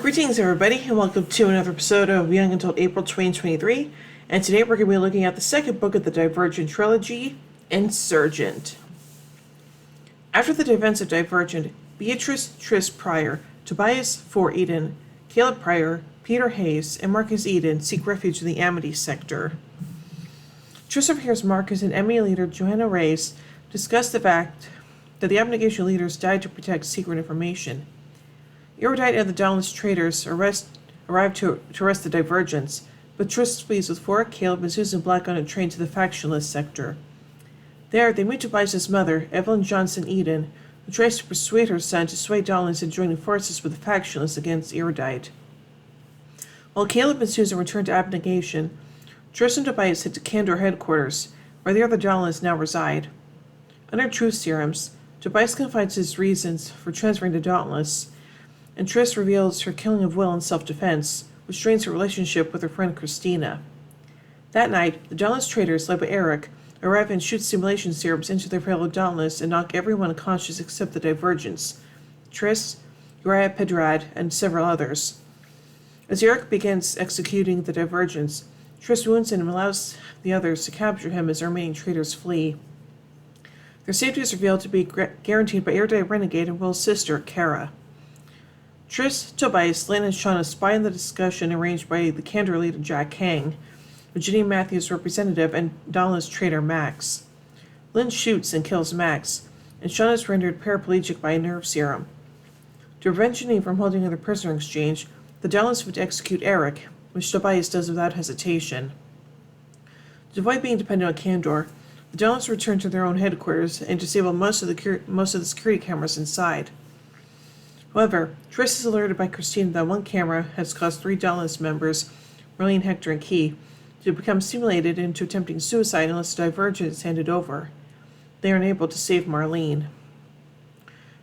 Greetings everybody, and welcome to another episode of Young Until April 2023. And today we're going to be looking at the second book of the Divergent trilogy, Insurgent. After the events of Divergent, Beatrice Tris Pryor, Tobias For Eden, Caleb Pryor, Peter Hayes, and Marcus Eden seek refuge in the Amity sector. Tris overhears Marcus and Emmy leader Johanna Reyes discuss the fact that the abnegation leaders died to protect secret information. Erudite and the Dauntless traitors arrive to arrest the Divergents, but Tris flees with Ford, Caleb, and Susan Black on a train to the factionless sector. There, they meet Tobias' mother, Evelyn Johnson Eden, who tries to persuade her son to sway Dauntless into joining forces with the factionless against Erudite. While Caleb and Susan return to abnegation, Tris and Tobias head to Candor headquarters, where the other Dauntless now reside. Under truth serums, Tobias confides his reasons for transferring to Dauntless, and Tris reveals her killing of Will in self-defense, which strains her relationship with her friend Christina. That night, the Dauntless traitors, led by Eric, arrive and shoot simulation serums into their fellow Dauntless and knock everyone unconscious except the Divergents, Tris, Uriah Pedrad, and several others. As Eric begins executing the Divergents, Tris wounds him and allows the others to capture him as the remaining traitors flee. Their safety is revealed to be guaranteed by Erudite Renegade and Will's sister, Kara. Tris, Tobias, Lynn, and Shauna spy on the discussion arranged by the Candor leader Jack Kang, with Janine Matthews' representative, and Dauntless traitor Max. Lynn shoots and kills Max, and Shauna is rendered paraplegic by a nerve serum. To prevent Janine from holding another prisoner exchange, the Dauntless would execute Eric, which Tobias does without hesitation. To avoid being dependent on Candor, the Dauntless return to their own headquarters and disable most of the security cameras inside. However, Tris is alerted by Christina that one camera has caused 3 Dauntless members, Marlene, Hector, and Key, to become simulated into attempting suicide unless the Divergent is handed over. They are unable to save Marlene.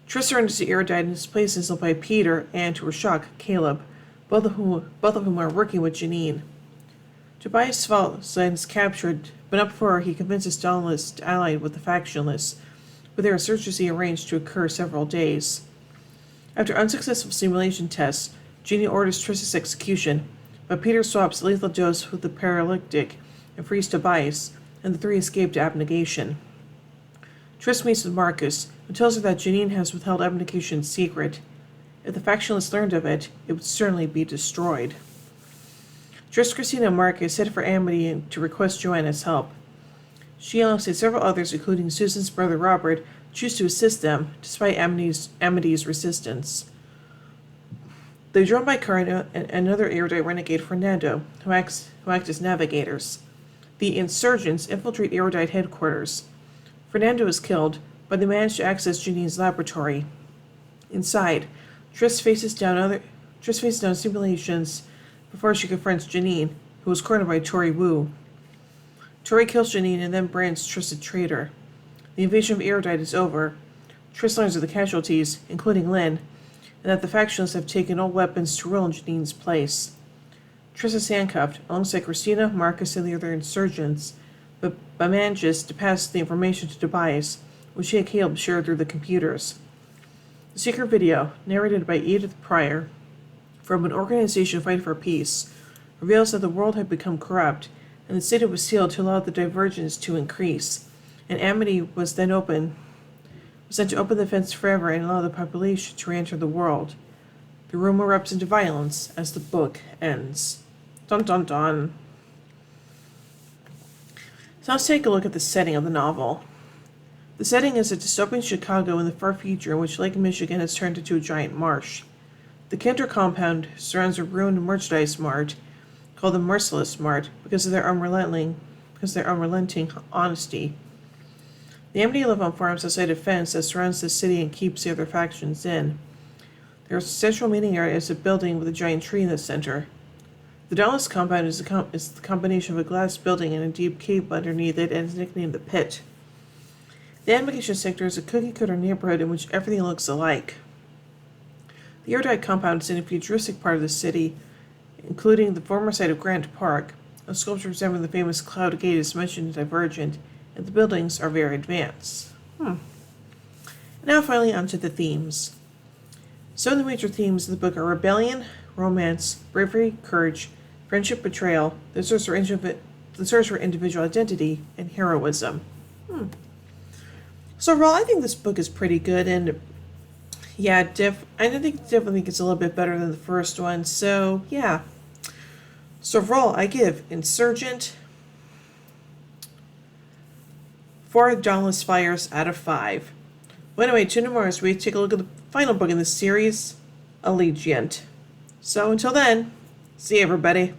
Tris surrenders to Erudite and is placed installed by Peter and, to her shock, Caleb, both of whom are working with Janine. Tobias falls and is captured, but not before he convinces Dauntless to ally with the factionless, with their insurgency arranged to occur several days. After unsuccessful simulation tests, Janine orders Tris' execution, but Peter swaps a lethal dose with the paralytic and frees Tobias, and the 3 escape to abnegation. Tris meets with Marcus, who tells her that Janine has withheld abnegation's secret. If the factionalists learned of it, it would certainly be destroyed. Tris, Christina, and Marcus head for Amity to request Joanna's help. She, alongside several others, including Susan's brother Robert, choose to assist them, despite Amity's resistance. They are joined by Kara and another Erudite renegade, Fernando, who act as navigators. The Insurgents infiltrate Erudite headquarters. Fernando is killed, but they manage to access Janine's laboratory. Inside, Tris faces down simulations before she confronts Janine, who is cornered by Tori Wu. Tori kills Janine and then brands Tris a traitor. The invasion of Erudite is over. Tris learns of the casualties, including Lynn, and that the factions have taken all weapons to rule in Janine's place. Tris is handcuffed, alongside Christina, Marcus, and the other insurgents, but manages to pass the information to Tobias, which he and Caleb shared through the computers. The secret video, narrated by Edith Pryor, from an organization fighting for peace, reveals that the world had become corrupt, and the city was sealed to allow the divergence to increase, and Amity was then to open the fence forever and allow the population to re-enter the world. The room erupts into violence as the book ends. Dun dun dun. So let's take a look at the setting of the novel. The setting is a dystopian Chicago in the far future in which Lake Michigan has turned into a giant marsh. The Cantor compound surrounds a ruined merchandise mart called the Merciless Mart because of their unrelenting honesty. The Amity live on farms outside a fence that surrounds the city and keeps the other factions in. There is a central meeting area as a building with a giant tree in the center. The Dauntless compound is the combination of a glass building and a deep cave underneath it, and is nicknamed the Pit. The abnegation sector is a cookie-cutter neighborhood in which everything looks alike. The Erudite compound is in a futuristic part of the city, including the former site of Grant Park. A sculpture resembling the famous Cloud Gate is mentioned in Divergent, and the buildings are very advanced. Now finally onto the themes. Some of the major themes of the book are rebellion, romance, bravery, courage, friendship, betrayal, the search for individual identity, and heroism. So overall, I think this book is pretty good, and yeah, definitely think it's a little bit better than the first one. So yeah. So overall, I give Insurgent 4 Dauntless Fires out of 5. Well, anyway, tune in tomorrow as we take a look at the final book in the series, Allegiant. So until then, see you, everybody.